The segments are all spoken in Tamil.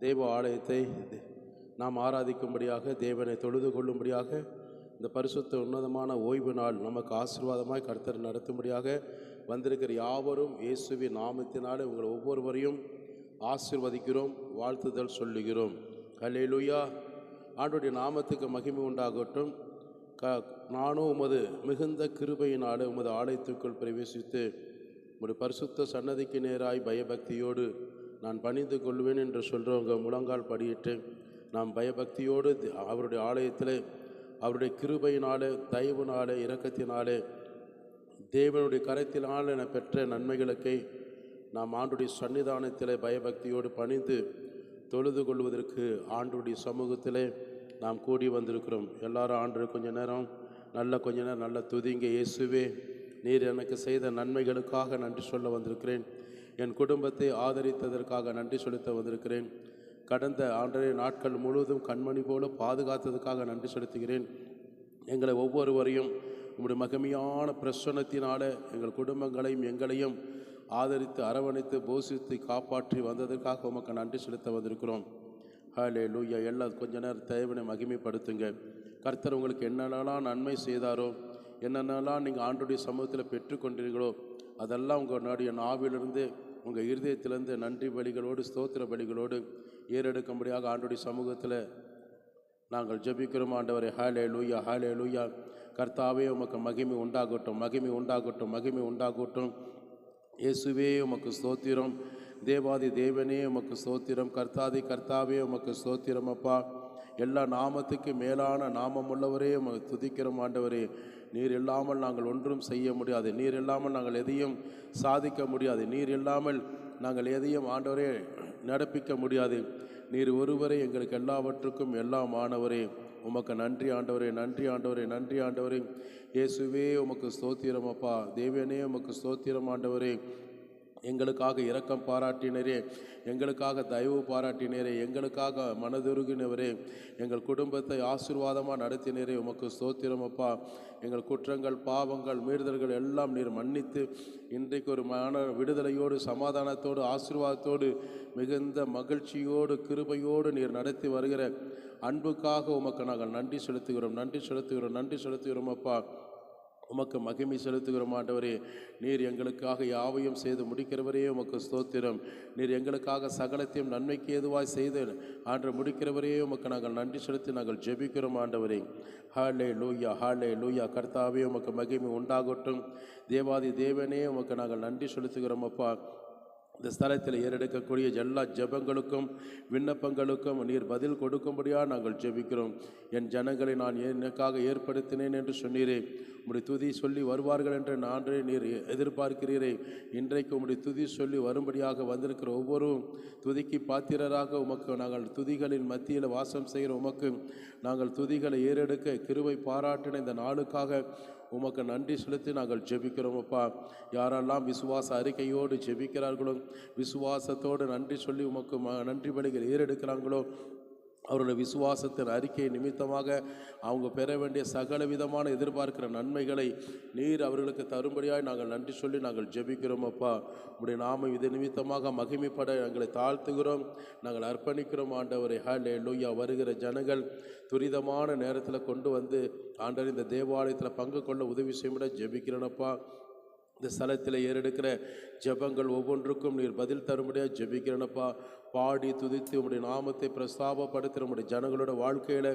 தேவ ஆலயத்தை நாம் ஆராதிக்கும்படியாக, தேவனை தொழுது கொள்ளும்படியாக, இந்த பரிசுத்த உன்னதமான ஓய்வு நாள் நமக்கு ஆசீர்வாதமாய் கர்த்தர் நடத்தும்படியாக வந்திருக்கிற யாவரும் இயேசுவின் நாமத்தினாலே உங்களை ஒவ்வொருவரையும் ஆசீர்வதிக்கிறோம், வாழ்த்துதல் சொல்லுகிறோம். அல்லேலூயா. ஆண்டவருடைய நாமத்துக்கு மகிமை உண்டாகட்டும். நானும் உமது மிகுந்த கிருபையினாலே உமது ஆலயத்துக்குள் பிரவேசித்து உமது பரிசுத்த சன்னதிக்கு நேராய் பயபக்தியோடு நான் பணிந்து கொள்வேன் என்று சொல்கிறவங்க முழங்கால் படியிட்டு நாம் பயபக்தியோடு அவருடைய ஆலயத்தில் அவருடைய கிருபையினாலே, தயவுனாலே, இரக்கத்தினாலே, தேவனுடைய கரத்தினால் என பெற்ற நன்மைகளுக்கை நாம் ஆண்டுடைய சன்னிதானத்தில் பயபக்தியோடு பணிந்து தொழுது கொள்வதற்கு ஆண்டுடைய சமூகத்திலே நாம் கூடி வந்திருக்கிறோம். எல்லாரும் ஆண்டு கொஞ்ச நேரம் நல்ல துதிங்க. இயேசுவே, நீர் எனக்கு செய்த நன்மைகளுக்காக நன்றி சொல்ல வந்திருக்கிறேன். என் குடும்பத்தை ஆதரித்ததற்காக நன்றி செலுத்த வந்திருக்கிறேன். கடந்த ஆண்டரை நாட்கள் முழுவதும் கண்மணி போல பாதுகாத்ததுக்காக நன்றி செலுத்துகிறேன். எங்களை ஒவ்வொருவரையும் உங்களுடைய மகிமையான பிரசன்னத்தினால எங்கள் குடும்பங்களையும் எங்களையும் ஆதரித்து அரவணைத்து போஷித்து காப்பாற்றி வந்ததற்காக உமக்கு நன்றி செலுத்த வந்திருக்கிறோம். ஹல்லேலூயா. எல்லாம் கொஞ்ச நேரம் தேவனை மகிமைப்படுத்துங்க. கர்த்தர் உங்களுக்கு என்னென்னலாம் நன்மை செய்தாரோ, என்னென்னலாம் நீங்கள் ஆண்டுடைய சமூகத்தில் பெற்றுக்கொண்டீர்களோ, அதெல்லாம் உங்களுடைய நாவிலிருந்து உங்கள் இருதயத்திலிருந்து நன்றி பலிகளோடு ஸ்தோத்திர பலிகளோடு ஏறெடுக்கும்படியாக ஆண்டுடைய சமூகத்தில் நாங்கள் ஜெபிக்கிறோம். ஆண்டவரே, ஹல்லேலூயா, ஹல்லேலூயா. கர்த்தாவே, உமக்கு மகிமை உண்டாகட்டும், மகிமை உண்டாகட்டும், மகிமை உண்டாகட்டும். இயேசுவே, உமக்கு ஸ்தோத்திரம். தேவாதி தேவனே, உமக்கு ஸ்தோத்திரம். கர்த்தாவே, உமக்கு ஸ்தோத்திரம். அப்பா, எல்லா நாமத்துக்கு மேலான நாமம் உள்ளவரே உமக்கு துதிக்கிறோம். ஆண்டவரே, நீர் இல்லாமல் நாங்கள் ஒன்றும் செய்ய முடியாது. நீர் இல்லாமல் நாங்கள் எதையும் சாதிக்க முடியாது. நீர் இல்லாமல் நாங்கள் எதையும் ஆண்டவரே நடப்பிக்க முடியாது. நீர் ஒருவரே எங்களுக்கு எல்லாவற்றுக்கும் எல்லாமானவரே. உமக்கு நன்றி ஆண்டவரே, நன்றி ஆண்டவரே, நன்றி ஆண்டவரே. இயேசுவே, உமக்கு ஸ்தோத்திரம். அப்பா தேவனே, உமக்கு ஸ்தோத்திரம். ஆண்டவரே, எங்களுக்காக இரக்கம் பாராட்டினரே, எங்களுக்காக தயவு பாராட்டினரே, எங்களுக்காக மனதுருகினவரே, எங்கள் குடும்பத்தை ஆசீர்வாதமாக நடத்தினரே, உமக்கு ஸ்தோத்திரம். அப்பா, எங்கள் குற்றங்கள், பாவங்கள், மீறுதல்கள் எல்லாம் நீர் மன்னித்து இன்றைக்கு ஒரு மன விடுதலையோடு, சமாதானத்தோடு, ஆசீர்வாதத்தோடு, மிகுந்த மகிழ்ச்சியோடு, கிருபையோடு நீர் நடத்தி வருகிற அன்புக்காக உமக்கு நாங்கள் நன்றி செலுத்துகிறோம், நன்றி செலுத்துகிறோம், நன்றி செலுத்துகிறோம். அப்பா, உமக்கு மகிமை செலுத்துகிறோம். ஆண்டவரே, நீர் எங்களுக்காக யாவையும் செய்து முடிக்கிறவரே உமக்கு ஸ்தோத்திரம். நீர் எங்களுக்காக சகலத்தையும் நன்மைக்கு ஏதுவாய் செய்து ஆண்டு முடிக்கிறவரே உமக்கு நாங்கள் நன்றி செலுத்தி நாங்கள் ஜெபிக்கிறோம். ஆண்டவரே, ஹல்லேலூயா, ஹல்லேலூயா. கர்த்தாவே, உமக்கு மகிமை உண்டாகட்டும். தேவாதி தேவனே, உமக்கு நாங்கள் நன்றி செலுத்துகிறோம். அப்பா, இந்த ஸ்தலத்தில் ஏறெடுக்கக்கூடிய எல்லா ஜெபங்களுக்கும் விண்ணப்பங்களுக்கும் நீர் பதில் கொடுக்கும்படியாக நாங்கள் ஜெபிக்கிறோம். என் ஜனங்களை நான் எனக்காக ஏற்படுத்தினேன் என்று சொன்னீரே. உம்முடைய துதி சொல்லி வருவார்கள் என்று நானே நீர் எதிர்பார்க்கிறீரே. இன்றைக்கு உம்முடைய துதி சொல்லி வரும்படியாக வந்திருக்கிற ஒவ்வொரு துதிக்கு பாத்திரராக உமக்கு நாங்கள் துதிகளின் மத்தியில் வாசம் செய்கிற உமக்கு நாங்கள் துதிகளை ஏறெடுக்க கிருபை பாராட்டின இந்த நாளுக்காக உமக்கு நன்றி செலுத்தி நாங்கள் ஜெபிக்கிறோம். அப்பா, யாரெல்லாம் விசுவாச அறிக்கையோடு ஜெபிக்கிறார்களோ, விசுவாசத்தோடு நன்றி சொல்லி உமக்கு நன்றி பலிகள் ஏறெடுக்கிறாங்களோ, அவருடைய விசுவாசத்தின் அறிக்கை நிமித்தமாக அவங்க பெற வேண்டிய சகல விதமான எதிர்பார்க்கிற நன்மைகளை நீர் அவர்களுக்கு தரும்படியாய் நாங்கள் நன்றி சொல்லி நாங்கள் ஜெபிக்கிறோம். அப்பா, உடைய நாமம் இது நிமித்தமாக மகிமைப்பட எங்களை தாழ்த்துகிறோம், நாங்கள் அர்ப்பணிக்கிறோம். ஆண்டவரே, ஹல்லேலூயா. வருகிற ஜனங்கள் துரிதமான நேரத்தில் கொண்டு வந்து ஆண்டவர் இந்த தேவாலயத்தில் பங்கு கொள்ள உதவி செய்யும்பட ஜெபிக்கிறேனப்பா. இந்த ஸ்தலத்தில் ஏறெடுக்கிற ஜெபங்கள் ஒவ்வொன்றுக்கும் நீர் பதில் தரும்படியாக ஜெபிக்கிறேனப்பா. பாடி துதித்து உம்முடைய நாமத்தை பிரஸ்தாபப்படுத்துகிற உம்முடைய ஜனங்களோட வாழ்க்கையில்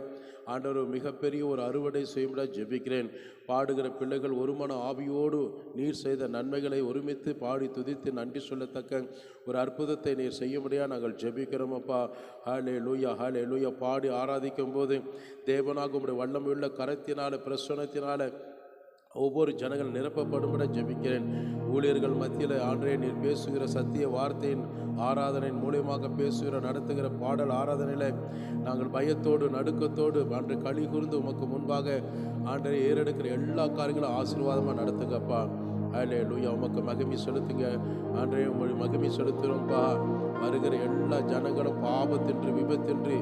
ஆண்டவர் மிகப்பெரிய ஒரு அறுவடை செய்யும்படியாக ஜெபிக்கிறேன். பாடுகிற பிள்ளைகள் ஒரு மன ஆவியோடு நீர் செய்த நன்மைகளை ஒருமித்து பாடி துதித்து நன்றி சொல்லத்தக்க ஒரு அற்புதத்தை நீர் செய்யும்படியாக நாங்கள் ஜெபிக்கிறோம். அப்பா, ஹல்லேலூயா, ஹல்லேலூயா. பாடி ஆராதிக்கும் போது தேவனாக உம்முடைய வல்லமையுள்ள கரத்தினால பிரசன்னத்தினால ஒவ்வொரு ஜனங்கள் நிரப்பப்படும்பட ஜெபிக்கிறேன். ஊழியர்கள் மத்தியில் ஆண்டவரே, நீர் பேசுகிற சத்திய வார்த்தையின் ஆராதனையின் மூலியமாக பேசுகிற நடத்துகிற பாடல் ஆராதனையில் நாங்கள் பயத்தோடு நடுக்கத்தோடு ஆண்டு களி கூர்ந்து உமக்கு முன்பாக ஆண்டவரே ஏறெடுக்கிற எல்லா காரியங்களும் ஆசீர்வாதமாக நடத்துங்கப்பா. ஹல்லேலூயா. உமக்கு மகிமை செலுத்துங்க ஆண்டவரே, உங்களுடைய மகிமை செலுத்துகிறோம்ப்பா. வருகிற எல்லா ஜனங்களும் பாவத்தின்றி விபத்தின்றி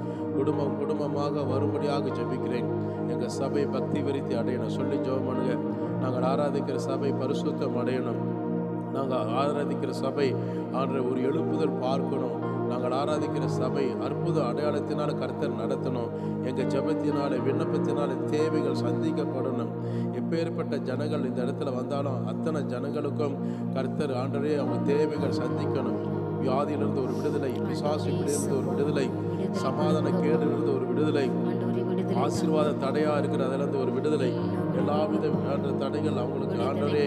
குடும்பமாக வரும்படியாக ஜெபிக்கிறேன். எங்கள் சபை பக்தி விருத்தி அடையணும் சொல்லி ஜெபம் பண்ணுங்க. நாங்கள் ஆராதிக்கிற சபை பரிசுத்தம் அடையணும். நாங்கள் ஆராதிக்கிற சபை ஆன்ற ஒரு எழுப்புதல் பார்க்கணும். நாங்கள் ஆராதிக்கிற சபை அற்புத அடையாளத்தினால கர்த்தர் நடத்தணும். எங்கள் ஜெபத்தினால விண்ணப்பத்தினால தேவைகள் சந்திக்கப்படணும். எப்பேற்பட்ட ஜனங்கள் இந்த இடத்துல வந்தாலும் அத்தனை ஜனங்களுக்கும் கர்த்தர் ஆண்டவரே அவங்க தேவைகள் சந்திக்கணும். வியாதியிலிருந்து ஒரு விடுதலை, பிசாசுகளிலிருந்து ஒரு விடுதலை, சமாதான கேடிலிருந்து ஒரு விடுதலை, ஆசீர்வாத தடையா இருக்கிற அதிலிருந்து ஒரு விடுதலை, எல்லாவித தடைகள் அவங்களுக்கு ஆண்டவரே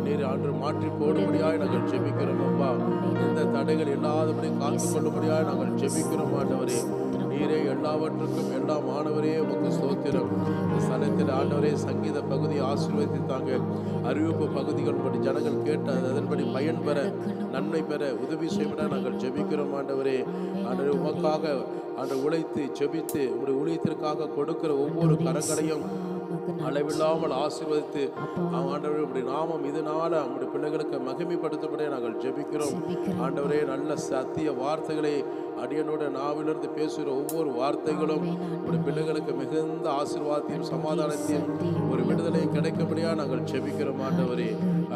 நீர் ஆண்டு மாற்றி போடும்படியாக நாங்கள் ஜெபிக்கிறோம். அப்பா, எந்த தடைகள் இல்லாதபடி காத்து கொள்ளும்படியாக நாங்கள் ஜெபிக்கிறோம். ஆண்டவரே நீரே எல்லாவற்றுக்கும் எல்லா மாணவரே உமக்கு ஸ்தோத்திரம். இந்த ஸ்தலத்தில் ஆண்டவரே சங்கீத பகுதி ஆசீர்வதித்தாங்க. அறிவிப்பு பகுதிகள் படி ஜனங்கள் கேட்ட அதன்படி பயன் பெற, நன்மை பெற உதவி செய்ய நாங்கள் ஜெபிக்கிறோம். ஆண்டவரே ஆண்டவரே உமக்காக உழைத்து ஜெபித்து உங்களுடைய ஊழியத்திற்காக கொடுக்கிற ஒவ்வொரு கரங்களையும் அளவில்லாமல் ஆசீர்வதித்து ஆண்டவரே உடைய நாமம் இதனால நம்முடைய பிள்ளைகளுக்கு மகிமைப்படுத்தப்பட நாங்கள் ஜெபிக்கிறோம். ஆண்டவரே நல்ல சத்திய வார்த்தைகளை அடியனோட நாவிலிருந்து பேசுகிற ஒவ்வொரு வார்த்தைகளும் உடைய பிள்ளைகளுக்கு மிகுந்த ஆசீர்வாதத்தையும் சமாதானத்தையும் ஒரு விடுதலையும் கிடைக்கும்படியாக நாங்கள் ஜெபிக்கிறோம். ஆண்டவரே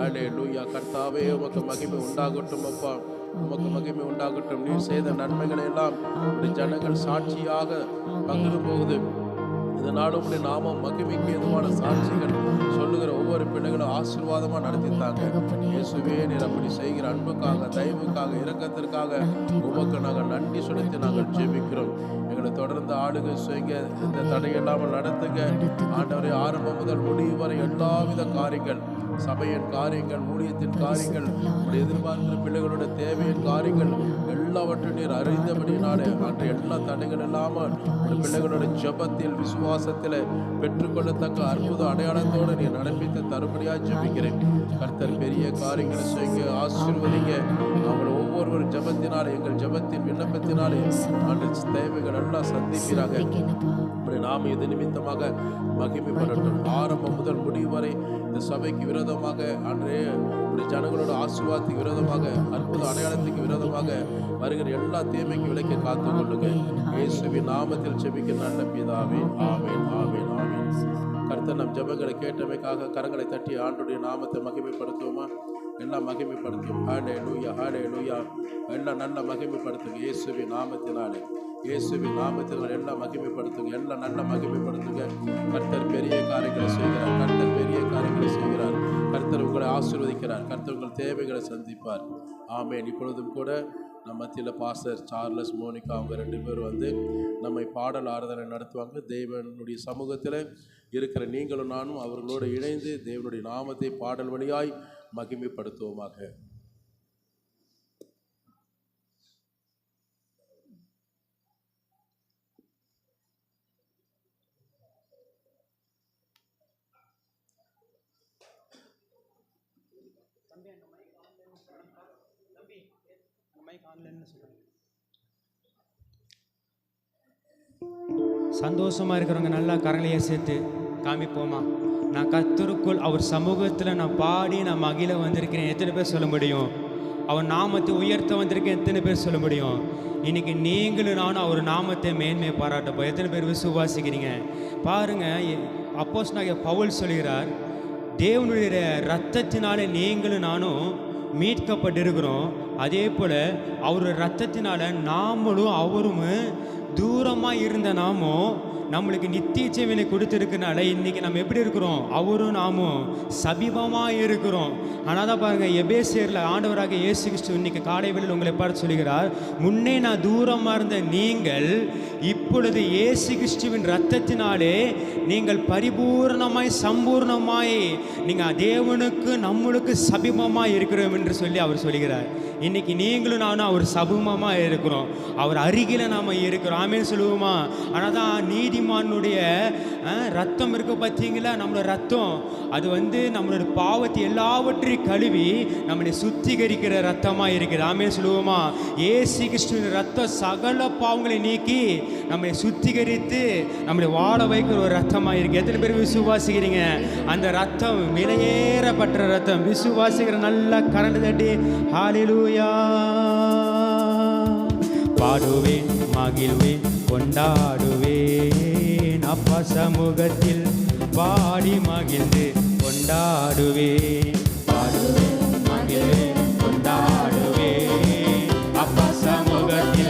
அல்லேலூயா. கர்த்தாவே உமக்கு மகிமை உண்டாகட்டும். அப்பா உமக்கு மகிமை உண்டாகட்டும். நீர் செய்த நன்மைகளை எல்லாம் உடைய ஜனங்கள் சாட்சியாக பகிரும் போகுது. இதனாலும் உடைய நாமம் மகிமைக்கு ஏதுவான சாட்சிகள் சொல்லுகிற ஒவ்வொரு பிள்ளைகளும் ஆசீர்வாதமாக நடத்தித்தாங்க. இயேசுவே நீர் அப்படி செய்கிற அன்புக்காக, தயவுக்காக, இரக்கத்திற்காக உமக்கு நாங்கள் நன்றி செலுத்தி நாங்கள் ஜெபிக்கிறோம். எங்களை தொடர்ந்து ஆளுகை செய்யுங்க, இந்த தடையில்லாமல் நடத்துங்க. ஆண்டவரே ஆரம்பம் முதல் முடிவு வரை எல்லாவித காரியங்கள், சபையின் காரியங்கள், ஊழியத்தின் காரியங்கள், எதிர்பார்க்கிற பிள்ளைகளோட தேவையின் காரியங்கள் எல்லாவற்றையும் நீர் அறிந்தபடினாலே அன்று எல்லா தடைகள் இல்லாமல் பிள்ளைகளோட ஜெபத்தில் விசுவாசத்தில் பெற்றுக்கொள்ளத்தக்க அற்புத அடையாளத்தோடு நீர் நடப்பித்து தரும்படியாக ஜெபிக்கிறேன். கர்த்தர் பெரிய காரியங்களை செய்யுங்க, ஆசீர்வதிங்க. அவங்களை ஒவ்வொருவரும் ஜெபத்தினாலே, எங்கள் ஜெபத்தின் விண்ணப்பத்தினாலே அன்று தேவைகள் எல்லாம் சந்திப்பீராக. நாம இது நிமித்தமாக மகிமைப்படட்டும். ஆரம்பம் முதல் முடிவு வரை இந்த சபைக்கு விரோதமாக அன்றே ஜனங்களோட ஆசீர்வாதத்துக்கு விரோதமாக, அற்புத அடையாளத்துக்கு விரோதமாக வருகிற எல்லா தீமைக்கு விலைக்கு காத்து கொள்ளுங்க. இயேசுவின் நாமத்தில் ஜெபிக்க நல்ல பிதாவே, ஆமேன், ஆமேன், ஆமேன். கர்த்தர் நம் ஜெபங்களை கேட்டமைக்காக கரங்களை தட்டி ஆண்டுடைய நாமத்தை மகிமைப்படுத்துவோமா? எல்லாம் மகிமைப்படுத்தும். ஹல்லேலூயா, ஹல்லேலூயா. எல்லாம் நல்ல மகிமைப்படுத்துங்க. இயேசுவின் நாமத்தினாலே, இயேசுவின் நாமத்தினால் எல்லாம் மகிமைப்படுத்துங்க, எல்லாம் நல்ல மகிமைப்படுத்துங்க. கர்த்தர் பெரிய காரியங்களை செய்கிறார், கர்த்தர் பெரிய காரியங்களை செய்கிறார். கர்த்தர் உங்களை ஆசீர்வதிக்கிறார், கர்த்தர் உங்கள் தேவைகளை சந்திப்பார். ஆமேன். இப்பொழுதும் கூட நம்ம மத்தியில் பாஸ்டர் சார்லஸ், மோனிகா அவங்க 2 பேரும் வந்து நம்மை பாடல் ஆராதனை நடத்துவாங்க. தேவனுடைய சமூகத்தில் இருக்கிற நீங்களும் நானும் அவர்களோடு இணைந்து தேவனுடைய நாமத்தை பாடல் வழியாய் மகிமைப்படுத்துவோமாக. சந்தோஷமா இருக்கிறவங்க நல்லா கரங்களையே சேர்த்து காமிப்போமா? நான் கர்த்தருக்குள் அவர் சமூகத்தில் நான் பாடி நான் மகிழ வந்திருக்கிறேன். எத்தனை பேர் சொல்ல முடியும்? அவர் நாமத்தை உயர்த்த வந்திருக்கேன். எத்தனை பேர் சொல்ல முடியும்? இன்னைக்கு நீங்களும் நானும் அவர் நாமத்தை மேன்மையை பாராட்டப்போ எத்தனை பேர் விசுவாசிக்கிறீங்க? பாருங்க, அப்போஸ்தலனாகிய பவுல் சொல்கிறார், தேவனுடைய இரத்தத்தினாலே நீங்களும் நானும் மீட்கப்பட்டிருக்கிறோம். அதே போல் அவருடைய இரத்தத்தினால நாமளும் அவரும் தூரமாக இருந்த நாமும் நம்மளுக்கு நித்திய ஜீவனை கொடுத்துருக்கனால இன்றைக்கி நம்ம எப்படி இருக்கிறோம்? அவரும் நாமும் சமீபமாக இருக்கிறோம். ஆனால் தான் பாருங்கள், எபேசியரில் ஆண்டவராக இயேசு கிறிஸ்து இன்னைக்கு காலை வேளையில் உங்களை பார்த்து சொல்கிறார், முன்னே நான் தூரமாக இருந்த நீங்கள் இப்பொழுது இயேசு கிறிஸ்துவின் இரத்தத்தினாலே நீங்கள் பரிபூர்ணமாய் சம்பூர்ணமாய் நீங்கள் தேவனுக்கு நம்மளுக்கு சமீபமாக இருக்கிறோம் என்று சொல்லி அவர் சொல்கிறார். இன்னைக்கு நீங்களும் நானும் அவர் சமூகமாக இருக்கிறோம், அவர் அருகில் நாம் இருக்கிறோம். ஆமேன்னு சொல்லுவோமா? ஆனால் தான் நீதிமானுடைய ரத்தம் இருக்க பார்த்தீங்களா, நம்மளோட ரத்தம் அது வந்து நம்மளோட பாவத்தை எல்லாவற்றையும் கழுவி நம்மளை சுத்திகரிக்கிற ரத்தமாக இருக்குது. ஆமேன்னு சொல்லுவோமா? இயேசு கிறிஸ்துவின் ரத்தம் சகல பாவங்களை நீக்கி நம்மளை சுத்திகரித்து நம்மளை வாழ வைக்கிற ஒரு ரத்தமாக இருக்குது. எத்தனை பேர் விசுவாசிக்கிறீங்க? அந்த ரத்தம் விலையேறப்பட்ட ரத்தம். விசுவாசிக்கிற நல்லா கரண்டு தட்டி ஹல்லேலூயா. பாடுவேன், மகிழ்வேன், கொண்டாடுவேன், அப்பா சமூகத்தில் பாடி மகிழ்ந்து கொண்டாடுவேன். பாடுவேன், மகிழ்வேன், கொண்டாடுவேன், அப்பா சமூகத்தில்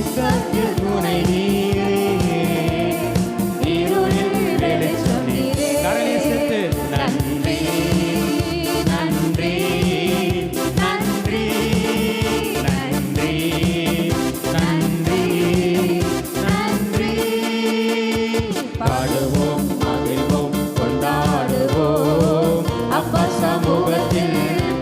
இக்கட்டில் துணை நீரே, இருளில் வெளிச்சம் நீரே. கரங்களை சேர்த்து நன்றி நன்றி நன்றி நன்றி நன்றி நன்றி. பாடுவோம் மகிழ்வோம் கொண்டாடுவோம், அப்பா சமூகத்தில்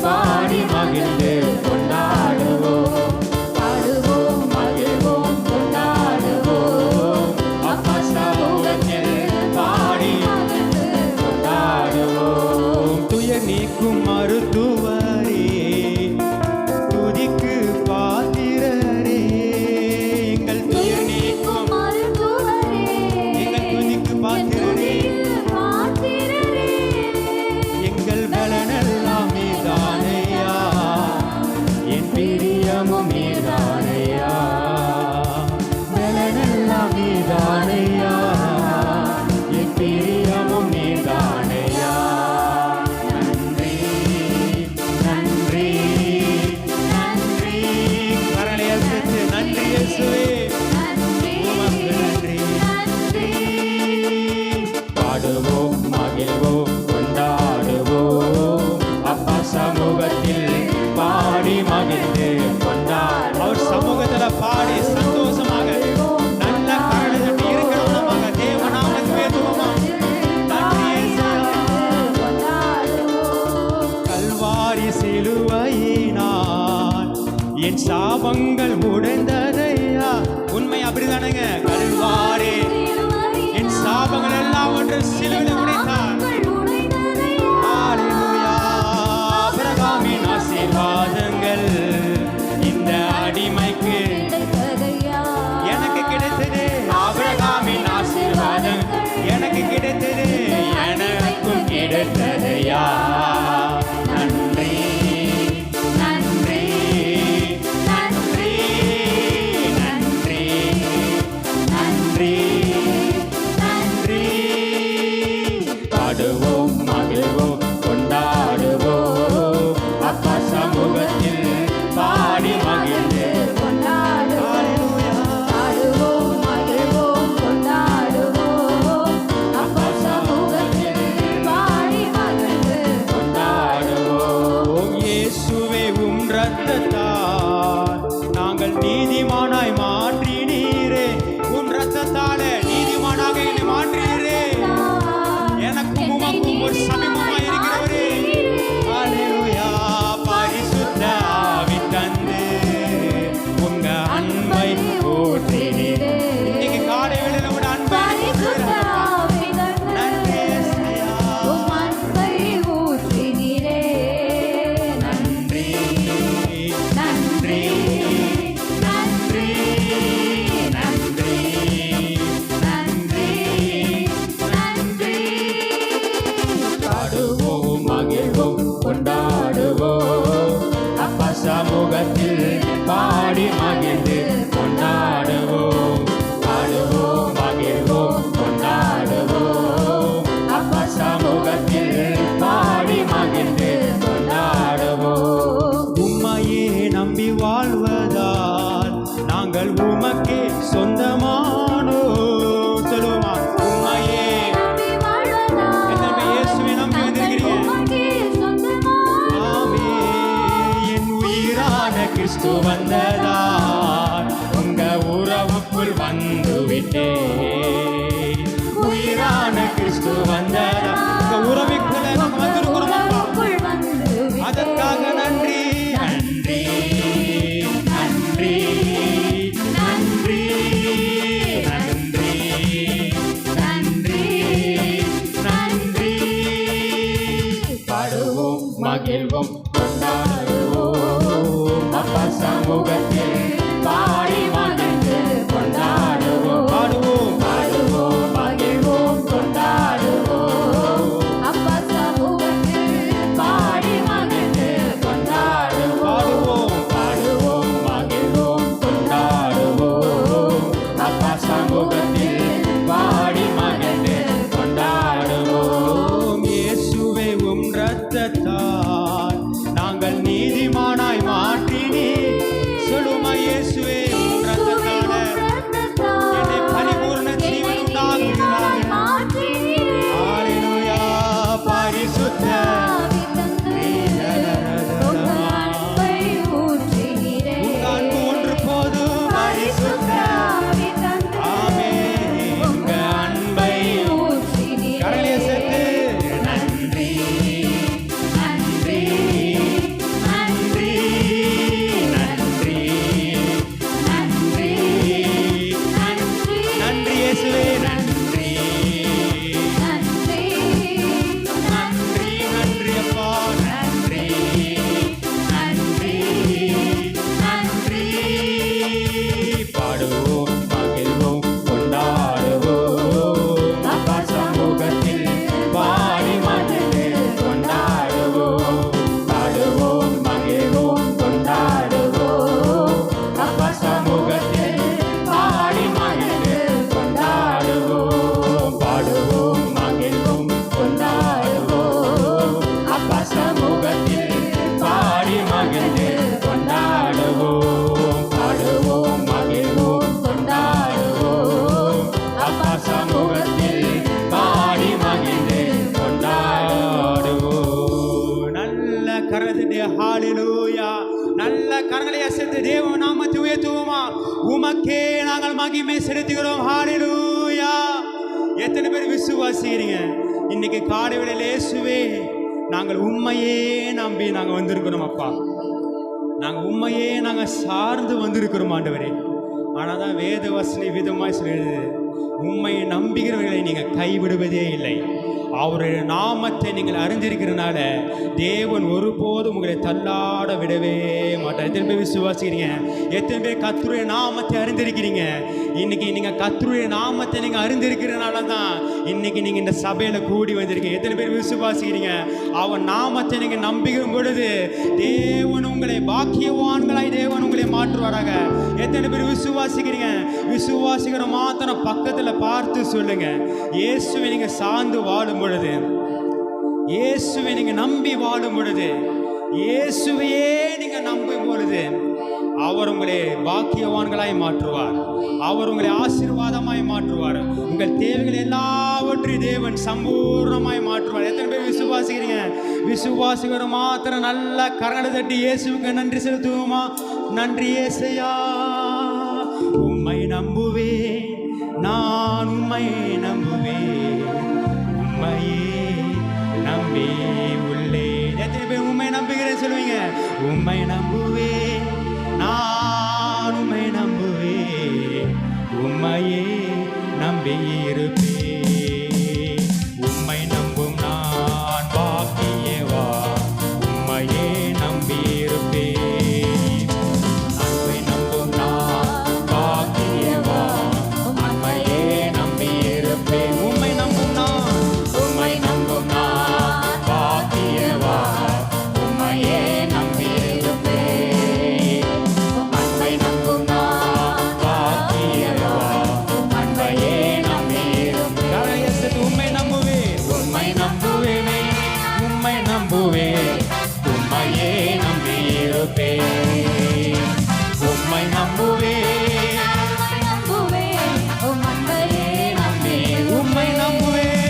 பாடி மகிழ்ந்து கொண்டாடுவோம். பாடுவோம் மகிழ்வோம் கொண்டாடுவோம், அப்பா சமூகத்தில் பாடி மகிழ்ந்து கொண்டாடுவோம். துயர் நீக்கும் மருத்துவரே, துதிக்கு பாத்திரரே, எங்கள் துயர் நீக்கும் எங்கள் துதிக்கு பாத்திரரே, எங்கள் பலனெல்லாம் நீதானையா, என் பிரியமும் நீதானையா, பலனெல்லாம் நீதானையா, என் பிரியமும் நீதானையா. நன்றி நன்றி நன்றி. கரளையால் சேர்த்து நன்றி இயேசுவே, உமக்கு நன்றி. பாடுவோம் மகிழ்வோம் கொண்டாடுவோம், அப்பா சமூகத்தில் பாடி மகிழ்ந்து கொண்டாடு. அவர் சமூகத்துல பாடி சந்தோஷமாக நல்ல கரளை தட்டி இருக்கிறவனமாக தேவநாமத்தை உயர்த்துவோமா. நன்றி இயேசுவே. கல்வாரி சிலுவையினால் என் சாபங்கள் உடைந்ததையா. உண்மை அப்படிதானுங்க. கல்வாரி என் சாபங்கள் எல்லாம் ஒன்று சிலுவையில் உடைத்தார். ஹalleluya. ஆபிரகாமின் ஆசீர்வாதங்கள் இந்த அடிமைக்கு எனக்கு கிடைத்தது. ஆபிரகாமின் ஆசீர்வாதம் எனக்கு கிடைத்தது, எனக்கும் கிடைத்ததையா. நன்றி நன்றி நன்றி நன்றி நன்றி நன்றி. பாடுவோம் மகிழ்வோம் கொண்டாடுவோம், அப்பா சமூகத்தில் பாடி மகிழ்ந்து ஹalleluya. அப்பா சமூகத்தில் கொண்டாடுவோம். இயேசுவே உம் இரத்தத்தால் நாங்கள் நீதிமானாய் மாற்றினீரே. உம் இரத்தத்தாலே நீதிமானாக என்னை மாற்றினீரே. எனக்கும் உமக்கும் ஒரு சமீபமாய் இருக்கிறவரே. ஹalleluya. பரிசுத்த ஆவி தந்து உங்க அன்பை ஊற்றினீரே. இன்னைக்கு காலை வேளையில உங்க அன்பை நன்றி இயேசுயா. நன்றி நன்றி நன்றி நன்றி நன்றி நன்றி. பாடுவோம் மகிழ்வோம் கொண்டாடுவோம், அப்பா சமூகத்தில் பாடி மகிழ்ந்து கொண்டாடுவோம். பாடுவோம் மகிழ்வோம் கொண்டாடுவோம், அப்பா சமூகத்தில் பாடி மகிழ்ந்து கொண்டாடுவோம். உம்மையே நம்பி வாழ்வதால் நாங்கள் உமக்கே சொந்தமானோ. சொல்லுவோமா. உம்மையே எத்தனை இயேசுவை நம்பி வந்திருக்கிறீங்க. ஆமே. என் உயிரான கிறிஸ்து வந்ததால் உங்க உறவுக்குள் வந்து விட்டேன். உயிரான கிறிஸ்து வந்ததால் உங்க உறவுக்குள்ள நம்ம வந்திருக்கிறோம் அப்பா. அதற்காக நன்றி நன்றி நன்றி நன்றி நன்றி நன்றி நன்றி. பாடுவோம் மகிழ்வோம் கொண்டாடுவோம், அப்பா சமூகத்தில் பாடி மகிழ்ந்து கொண்டாடுவோம். பாடுவோம் பாடுவோம் உமக்கே நாங்கள் மகிமை செலுத்துகிறோம். ஹalleluya. எத்தனை பேர் விசுவாசிக்கிறீங்க? இன்னைக்கு காலை வேளையிலே இயேசுவே நாங்கள் உண்மையே நம்பி நாங்கள் வந்திருக்கிறோம் அப்பா. நாங்கள் உண்மையே நாங்கள் சார்ந்து வந்திருக்கிறோம் ஆண்டவரே. ஆனால் தான் வேத வசனி விதமாய் சொல்லுது, உண்மையை நம்புகிறவர்களை நீங்கள் கைவிடுவதே இல்லை. அவருடைய நாமத்தை நீங்கள் அறிந்திருக்கிறனால தேவன் ஒருபோதும் உங்களை தள்ளாட விடவே மாட்டார். எத்தனை பேர் விசுவாசிக்கிறீங்க? எத்தனை பேர் கர்த்தருடைய நாமத்தை அறிந்திருக்கிறீங்க? இன்னைக்கு நீங்கள் கர்த்தருடைய நாமத்தை நீங்கள் அறிந்திருக்கிறனால தான் இன்னைக்கு நீங்கள் இந்த சபையில் கூடி வந்திருக்கீங்க. எத்தனை பேர் விசுவாசிக்கிறீங்க? அவன் நாமத்தை நீங்கள் நம்புகிற பொழுது தேவன் உங்களை பாக்கியவான்களாய் தேவன் உங்களை மாற்றுவாராக. எத்தனை பேர் விசுவாசிக்கிறீங்க? விசுவாசிக்கிற மாத்திரம் பக்கத்தில் பார்த்து சொல்லுங்க. இயேசுவை நீங்கள் சார்ந்து வாழும் பொழுது, இயேசுவை நீங்க நம்பி வாழும் பொழுது, இயேசுவையே நீங்க நம்பும் பொழுது அவர் உங்களை பாக்கியவான்களாய் மாற்றுவார். அவர் உங்களை ஆசீர்வாதமாய் மாற்றுவார். உங்கள் தேவைகள் எல்லாவற்றையும் தேவன் சம்பூர்ணமாய் மாற்றுவார். எத்தனை பேர் விசுவாசிக்கிறீங்க? விசுவாசிக்கிற மாத்திரம் நல்லா கரங்களை தட்டி இயேசுவுக்கு நன்றி செலுத்துவோமா? நன்றி இயேசையா. உம்மை நம்புவேன், நான் உம்மை நம்புவேன், உம்மையே நம்பி உள்ளே. எத்தனை பேர் உம்மை நம்புகிறேன் சொல்லுவீங்க? உம்மை நம்புவேன், நான் உம்மை நம்புவேன், உம்மையே நம்பி இருப்பேன். உம்மை நம்பும் நான் பாக்கியவா, உம்மையே நம்பி இருப்பேன். அன்பை நம்பும் நான் பாக்கியவா, உம்மையே நம்பி இருப்பேன். உம்மை நம்பும் நான், உம்மை நம்பும் நான் பாக்கியவா, உம்மையே நம்பி இருப்பேன். அன்பை நம்பும் நான் பாக்கியவா, உம்மையே நம்பி இருப்பேன். உம்மை நம்புவேன், உம்மை நம்புவேனே, உம்மை நம்புவேன், உம்மையே நம்பி இருப்பேன். உம்மை நம்புவேன், உம்மை நம்புவேன், உம்மை நம்புவேன்,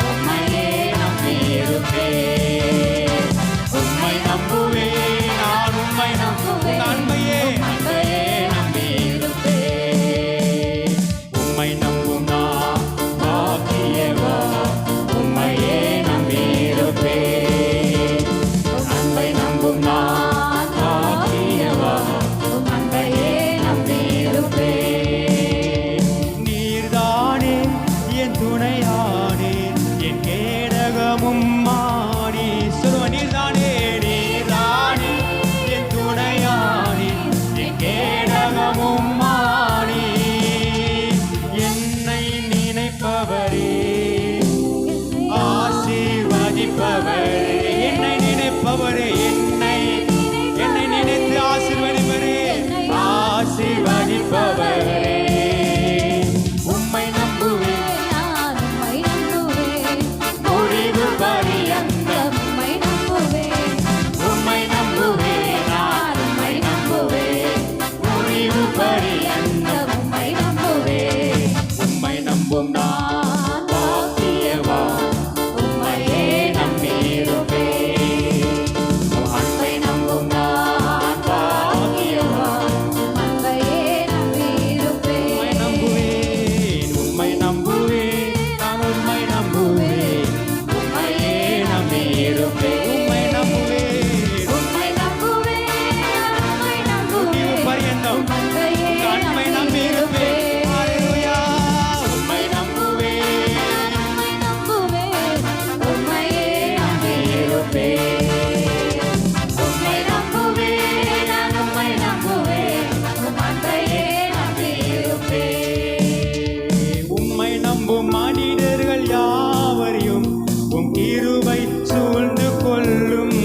உம்மையே நம்பி இருப்பேன். உம்மை நம்புவேன், நான் உம்மை நம்புவேன், அன்பையே நம்பி இருப்பேன். உம்மை நம்பும் நான் பாக்கியவா, உம்மையே நம்பி இருப்பேன். அன்பை நம்பும் நான் பாக்கியவா, உம்மையே நம்பி இருப்பேன். நீர்தானே என் துணையானே, என் கேடகமும் மாறி. சொல்லுவ நீர்தானே, நீர்தானே என் துணையானே, என் கேடகமும் மாறி. என்னை நினைப்பவரே, ஆசீர்வதிப்பவரே, என்னை நினைப்பவரே, என்னை நினைத்து ஆசீர்வதிப்பவரே, ஆசீர்வதிப்பவரே. உம்மை நம்புவேன், முடிவு பரியந்தம். உம்மை நம்புவேன், நான் உம்மை நம்புவேன், முடிவு பரியந்தம். உம்மை நம்பும் நான் பாக்கியவா, உம்மையே நம்பி இருப்பேன். அன்பை நம்பும் நான் பாக்கியவா, உம்மை நம்புவேன், உம்மை நம்புவேன், நான் உம்மை நம்புவேன், உம்மையே நம்பி இருப்பேன். உம்மை நம்புவேன், முடிவு பரியந்தம் உங்க அன்பை நம்பி இருப்பேன். ஹalleluya. உம்மை நம்புவேன், உம்மையே நம்பி இருப்பேன். உம்மை நம்புவேன், நான் உம்மை நம்புவேன், உம்மையே நம்பி இருப்பேன். உம்மை நம்பும் மனிதர்கள் யாவரையும் உம் கிருபை சூழ்ந்து கொள்ளும்.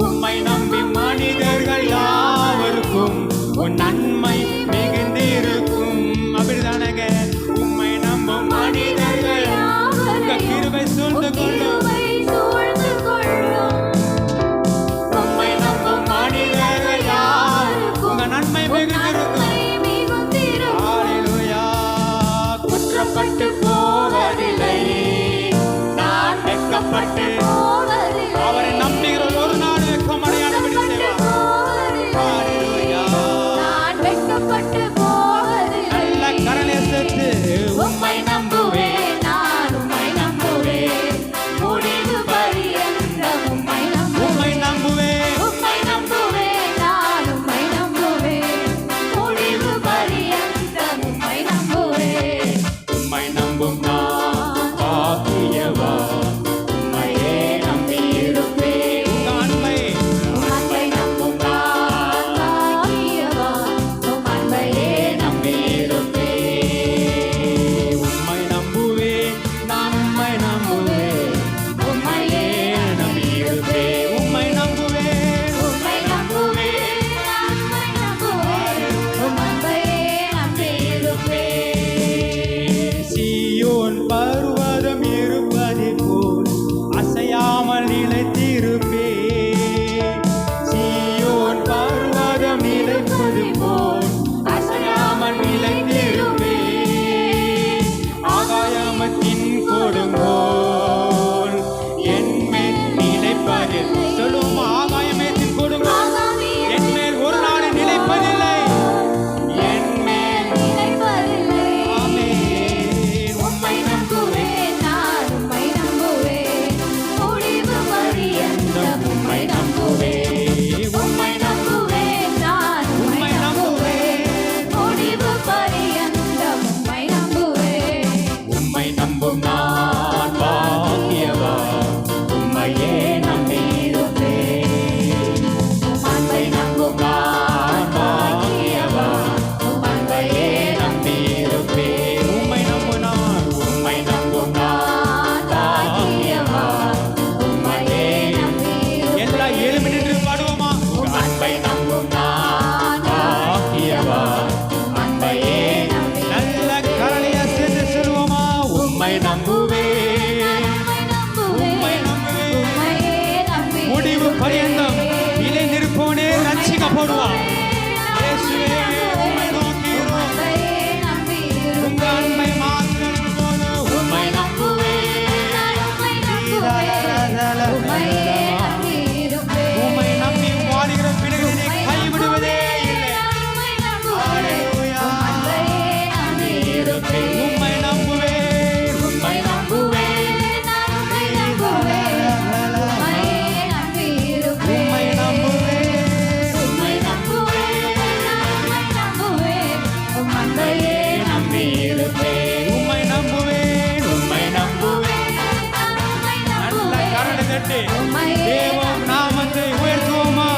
உம்மை நம்பி மனிதர்கள் யாவருக்கும் உன் நன்மை மிகுந்திருக்கும். அப்படிதானங்க? உம்மை நம்பும் மனிதர்கள் உங்க கிருபை சூழ்ந்து கொள்ளும். உம்மை நம்பும் மனிதர்கள் யாவருக்கும் உங்க நன்மை மிகுந்திருக்கும். ஹalleluya. குற்றப்பட்டு போவதில்லை, நான் வெட்கப்பட்டு அவரை நம்புகிற ஒரு நாள் வெட்கம் அடையாத முழங்க போடுவா. இயேசுவே உம்மை நோக்குகிறோம். உங்க அன்பை மாத்திரம் போதும். உம்மை உம்மை நம்பி வாழுகிற பிள்ளைகளை கைவிடுவதே இல்லை. ஹல்லேலூயா. உம்மை நம்புவேன். உம்மை நம்புவேன். உம்மை நம்புவேன். உம்மை நம்பியிருப்பேன். உம்மை நம்புவேன். உம்மை நம்புவேன். நல்ல கரங்களை தட்டி தேவ நாமத்தை உயர்த்துவோமா?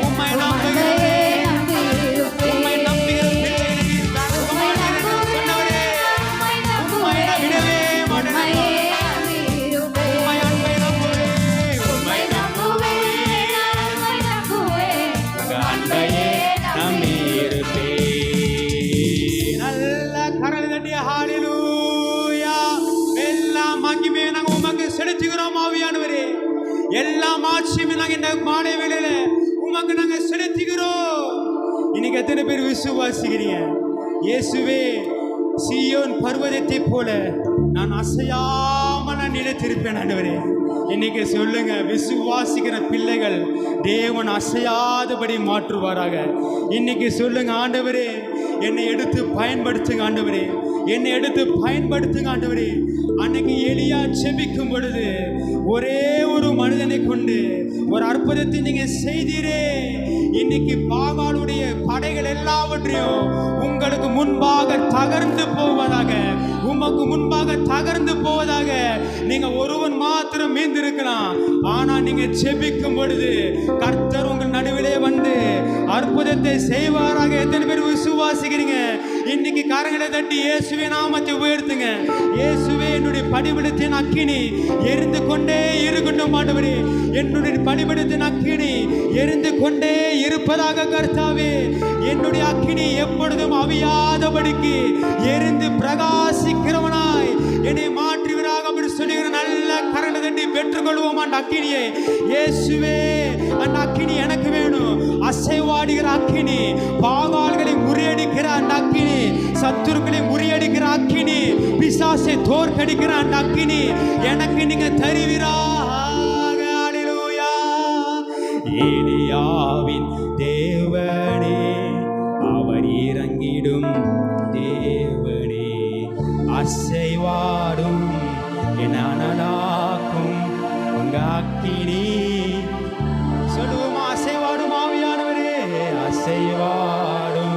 உம்மை நம்புகிறேன். உம்மை நம்புகிற பிள்ளைகளுக்கு தடுக்க மாட்டேன் என்று சொன்னவரே, உம்மை நான் விடவே மாட்டேன். உம்மை அன்பை நம்புவேன். உம்மை நம்புவேன். உங்க அன்பையே நம்பியிருப்பேன். நல்ல கரங்களை தட்டி ஹல்லேலூயா. எல்லாம் மகிமையை நாங்கள் உமக்கு செலுத்துகிறோம் ஆவியானவரே. எல்லாம் ஆட்சியுமே நாங்கள் இந்த மாலை வேளையில உமக்கு நாங்கள் செலுத்துகிறோம். இன்னைக்கு எத்தனை பேர் விசுவாசிக்கிறீங்க? இயேசுவே சீயோன் பர்வதத்தை போல நான் அசையாமல் நான் நிலைத்திருப்பேன் ஆண்டவரே. இன்னைக்கு சொல்லுங்க, விசுவாசிக்கிற பிள்ளைகள் தேவன் அசையாதபடி மாற்றுவாராக. இன்னைக்கு சொல்லுங்க, ஆண்டவரே என்னை எடுத்து பயன்படுத்துங்க ஆண்டவரே, என்னை எடுத்து பயன்படுத்துங்க ஆண்டவரே. அன்னைக்கு எலியா செபிக்கும் பொழுது ஒரே ஒரு மனிதனை கொண்டு ஒரு அற்புதத்தை நீங்க செய்தீரே. இன்னைக்கு பாகாலுடைய படைகள் எல்லாவற்றையும் உங்களுக்கு முன்பாக தகர்ந்து போவதாக, உமக்கு முன்பாக தகர்ந்து போவதாக. நீங்க ஒருவன் மாத்திரம் மீந்திருக்கலாம். ஆனா நீங்க செபிக்கும் பொழுது கர்த்தர் உங்கள் நடுவிலே வந்து அற்புதத்தை செய்வாராக. எத்தனை பேர் விசுவாசிக்கிறீங்க? இன்னைக்கு கரங்களை தட்டி இயேசுவே நாமத்தை உயர்த்துங்க. இயேசுவே என்னுடைய பணிபடத்தின் அக்கினி எரிந்து கொண்டே இருக்கட்டும் ஆண்டவரே. என்னுடைய பணிபடத்தின் அக்கினி எரிந்து கொண்டே இருப்பதாக கர்த்தாவே. என்னுடைய அக்கினி எப்பொழுதும் அவியாதபடிக்கு எரிந்து பிரகாசிக்கிறவனாய் என்னை மாற்றுவராக அப்படி சொல்லுகிற நல்ல கரங்களை தட்டி பெற்றுக்கொள்வோம் அந்த அக்கினியை. இயேசுவே அந்த அக்கினி எனக்கு வேணும். அசைவாடுகிற அக்கினி, பாகால்களை முறியடிக்கிற அந்த அக்கினி, சத்துருக்களை முறியடிக்கிற அக்கினி, பிசாசை தோற்கடிக்கிற அந்த அக்கினி எனக்கு நீங்க தருவீராக. ஹல்லேலூயா. எலியாவின் தேவனே, அவர் இறங்கிடும் தேவனே, அசைவாடும் என் அனலாக்கும் உங்க அக்கினி. சொல்லுவோமா? அசைவாடும் ஆவியானவரே, அசைவாடும்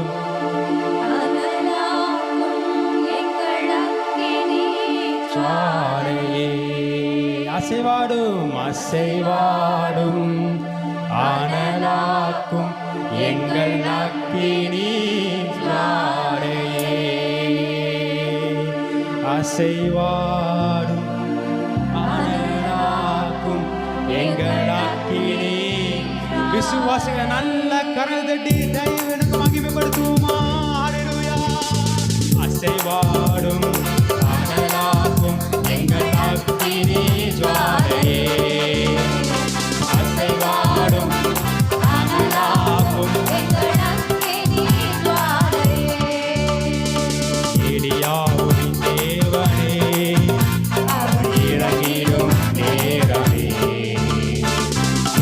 சாரையே, அசைவாடும் அசைவாடும் அனலாக்கும் எங்கள் அக்கினி சாரையே, அசைவாடும் அனலாக்கும் எங்கள் அக்கினி. விசுவாசிகள் நல்ல கரல் தட்டி தெய்வனுக்கு மகிமைப்படுத்துவோமா? ஹல்லேலூயா. அசைவாடும் அனலாக்கும் எங்கள் அக்கினி ஜுவாலையே, அசைவாடும் அனலாக்கும் எலியாவின் தேவனே, அவர் இறங்கிடும் நேரமே.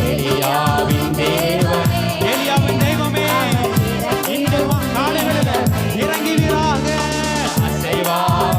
எலியாவின் தேவனே, எலியாவின் தெய்வமே, இந்த காலைகளில் இறங்குவீராக. அசைவாடும்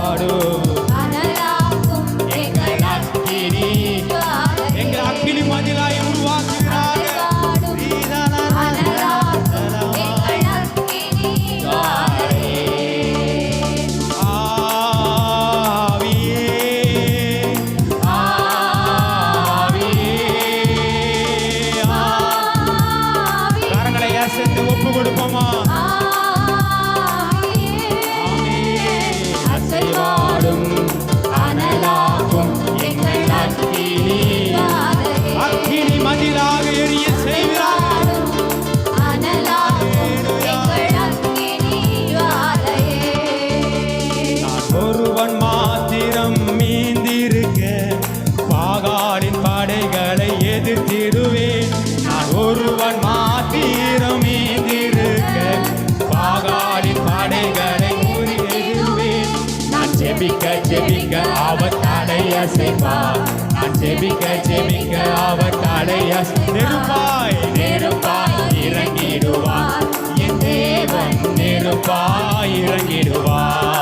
அசைப்பார். நான் ஜெபிக்க ஜெபிக்க அவர் தலைய நெருப்பாய் நெருப்பாய் இறங்கிடுவார். என் தேவன் நெருப்பாய் இறங்கிடுவார்.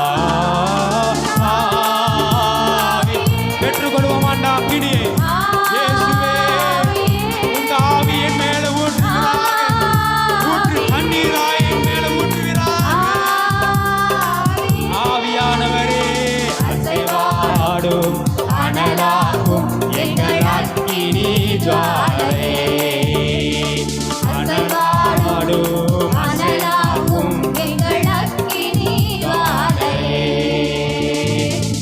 ஆவி பெற்றுக்கொள்வோமாண்டா பிடியே இயேசுவே, உங்க ஆவி என் மேல ஊற்றுகிறார். ஊற்று தண்ணீராய் என் மேல ஊற்றுகிறார். ஆவியானவரே அசைவாடும் அனலாக்கும் எங்கள் அக்கினி ஜுவாலை. அனலாடும் அசைவாக்கும்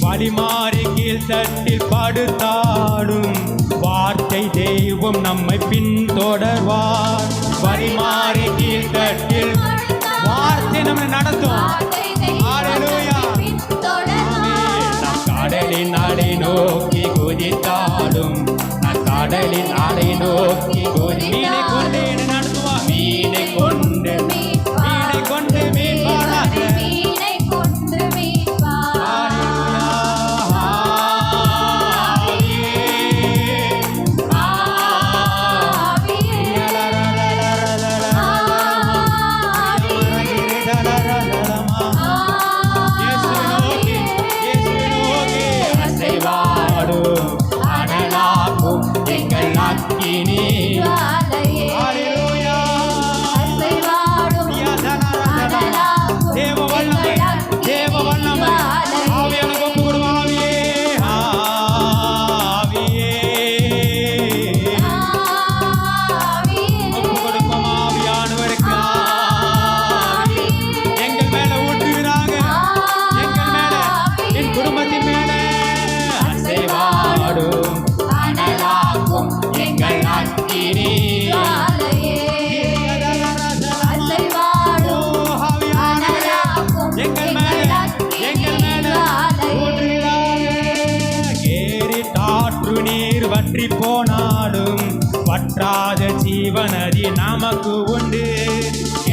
வழிமாறி கீழ்த்தட்டில் படுத்தாடும் வார்த்தை தெய்வம் நம்மை பின்தொடர்வார். வழிமாறி கீழ்த்தட்டில் வார்த்தை நம்மை நடத்தும். ஹல்லேலூயா. நம் கடலின் அலை நோக்கி குதித்தாலும், நம் கடலின் அலை நோக்கி மீனை கொண்டு என்னை நடத்துவார். மீனை கொண்டு மீன்பாராக. வற்றி போனாலும் வற்றாத ஜீவநதி நமக்கு உண்டு.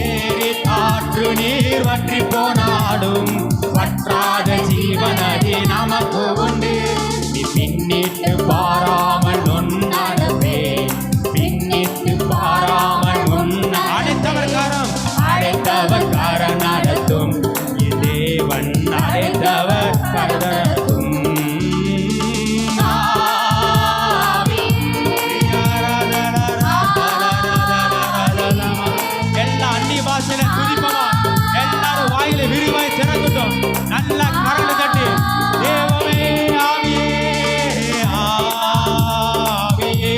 ஏரி ஆற்று நீர் வற்றி போனாலும் வற்றாத ஜீவநதி நமக்கு உண்டு. நீ பின்னிட்டு பாராமல் நொன்னடவே, பின்னிட்டு பாராமல் நொன்ன அடைத்தவர் கரம் நடத்தும். என் தேவன் அடைத்தவர் கரம். எல்லாரும் வாயில விரிவாய் திறக்கட்டும். நல்லா கரண்டு தட்டி தேவமே ஆவியே ஆவியே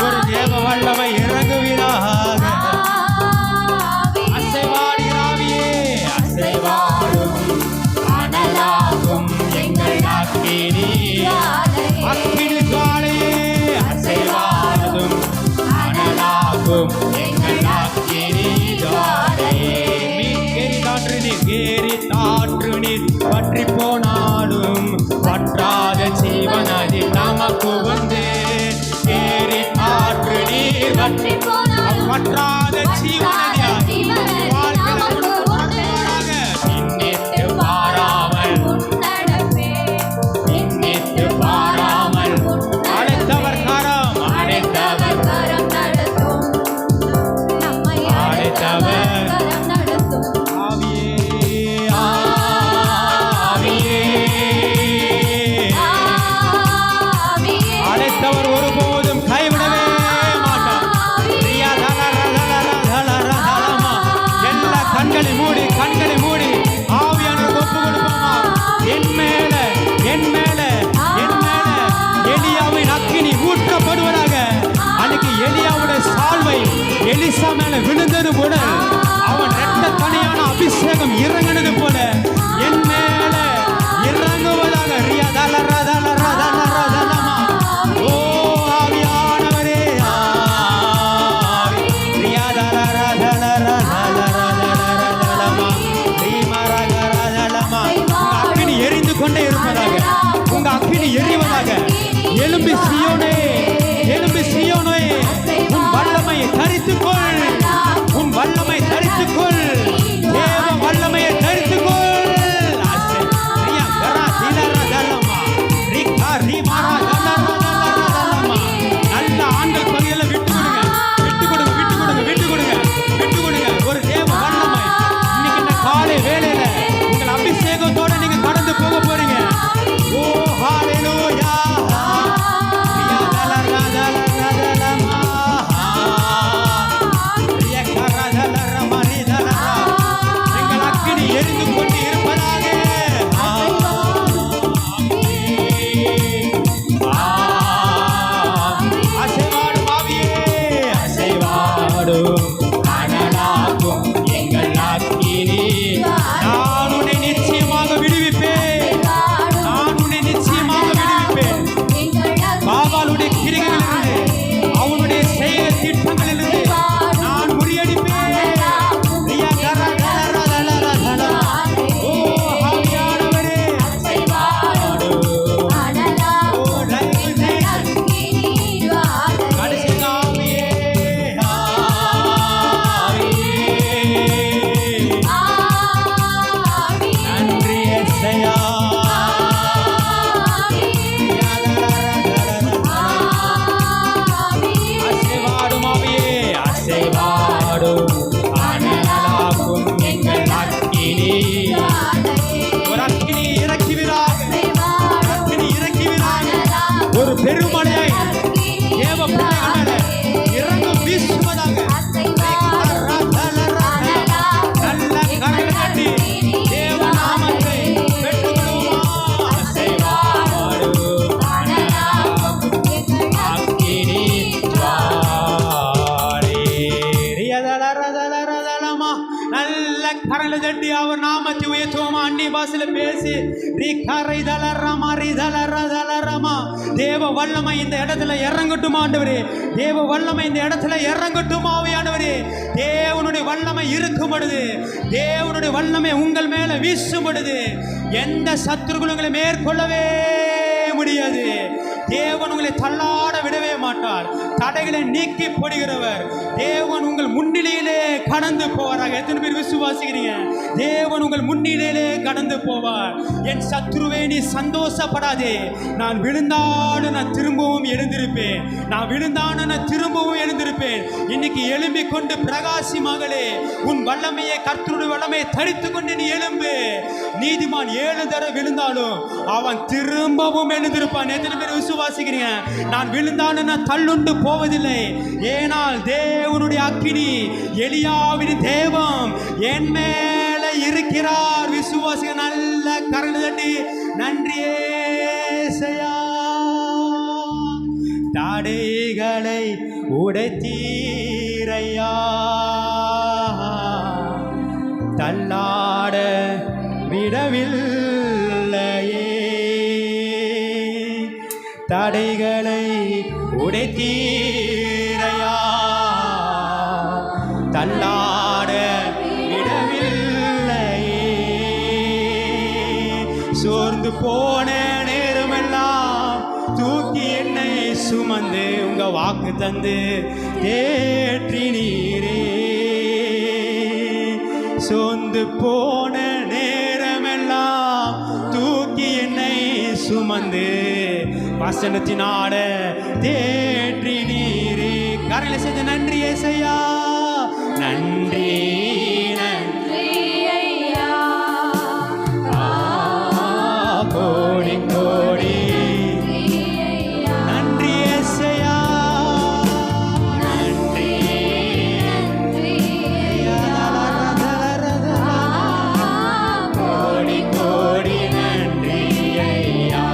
ஒரு தேவ வல்லமை இறங்குவீராக. அசைவாடி ஆவியே அசைவாடும் அனலாகும் எங்கள் அக்கினி அக்கினி ஜுவாலையே அசைவாடும் அனலாகும் எங்கள் அக்கினி ஜுவாலையே. கேரி தாற்று நீர் பற்றி போனாலும் வற்றாத ஜீவநதி நமக்கு வந்து. கேரி தாற்று நீர் பற்றி வற்றாத ஜீவநதி பின்னிட்டு பாராமல் பின்னிட்டு பாராமல் அழைத்தவர் கரம் அழைத்தவர் அழைத்தவர் அழைத்தவர் ஒருபோதும் கைவிடவே மாட்டார். எல்லா கண்களை மூடி ஆவியானவர் ஒப்பு கொடுப்போமா? என் மேல எலியாவின் அக்கினி ஊற்றப்படுவதாக. அன்னைக்கு எலியாவுடைய சால்வை எலிசா மேல விழுந்தது போல, அவன் இரட்ட தனியான அபிஷேகம் இறங்கினது போல என் மேல இறங்குவதாக. ஓ ஆவியானவரே அக்கினி எரிந்து கொண்டே இருப்பதாக. உங்க அக்கினி எரிவதாக. எலும்பி சியோனே உன் வல்லமையை தரித்துக்கொள். ஏசையா அசைவாடும் ஆவியே அசைவாடும் அனலாக்கும் எங்கள் அக்கினி ஒரு அக்கினி இறக்கிவிராக அக்கினி இறக்கிவிராக ஒரு பெருமழையை தேவ பிள்ளைகள் மேல இறங்கும் வீசுவதாக நல்ல கரங்களை தட்டி தேவ நாமத்தை பெற்றுக்கொள்வோமா அசைவாடும் அக்கினி ஜுவாலை ரியதலரதலரதலமா நல்ல கரங்களை தட்டி அவர் நாமத்தை உயர்த்துவோமா அந்நிய பாஷையில பேசி ரிகரைதலரமா ரிதலரதலரமா தேவ வல்லமை இந்த இடத்துல இறங்கட்டும் ஆண்டவரே தேவ வல்லமை இந்த இடத்துல இறங்கட்டும் ஆவியானவரே தேவனுடைய வல்லமை இருக்கும் பொழுது தேவனுடைய வல்லமை உங்கள் மேல வீசும் பொழுது எந்த சத்துருக்களும் உங்களை மேற்கொள்ளவே முடியாது தேவன் உங்களை தள்ளாட விடவே மாட்டார் தடைகளை நீக்கி போடுகிறவர் தேவன் உங்கள் முன்னிலையிலே கடந்து போவாராக எத்தனை பேர் விசுவாசிக்கிறீங்க தேவன் உங்கள் முன்னிலையிலே கடந்து போவார் என் சத்துருவே நீ சந்தோஷப்படாதே நான் விழுந்தாலும் நான் திரும்பவும் எழுந்திருப்பேன் நான் விழுந்தாலும் நான் திரும்பவும் எழுந்திருப்பேன் இன்னைக்கு எழும்பிக் கொண்டு பிரகாசி மகளே உன் வல்லமையை கர்த்தருடைய வல்லமையை தரித்து கொண்டு நீ எழும்பு நீதிமான் 7 தடவை விழுந்தாலும் அவன் திரும்பவும் எழுந்திருப்பான் எத்தனை பேர் விசுவாசிக்கிறீங்க நான் விழுந்தாலும் நான் தள்ளுண்டு போவதில்லை ஏனால் தேவனுடைய அக்கினி எலியாவின் தேவம் என் மேல இருக்கிறார் விசுவாசிக நல்ல கரங்களை தட்டி நன்றியே செய்யா தடைகளை உடைத்தீரையா தள்ளாட விடவில்லையே தடைகளை உடைத்தீரையா தள்ளாட விடவில்லையே சோர்ந்து போன நேரமெல்லாம் தூக்கி என்னை சுமந்து உங்க வாக்கு தந்து தேற்றி நீரே சோர்ந்து போன நேரமெல்லாம் தூக்கி என்னை சுமந்து வசனத்தினால தேற்றி நீரே கரங்களை செய்த நன்றி ஏசையா நன்றி நன்றி ஐயா கோடி கோடி நன்றி ஏசையா நன்றி கோடி கோடி நன்றி ஐயா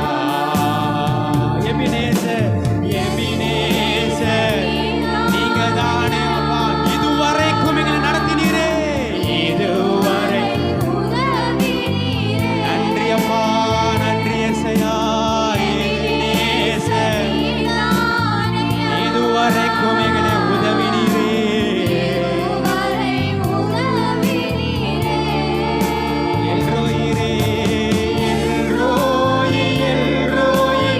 எபினேசர் எபினேசர் நீங்க தானே அப்பா இதுவரைக்கும் எங்களை நடத்தினீரே இதுவரை நன்றி அப்பா நன்றி ஏசையா எபினேசர் இதுவரைக்கும் எங்களை உதவினீரே எல்ரோயிரே எல்ரோயி எல்ரோயி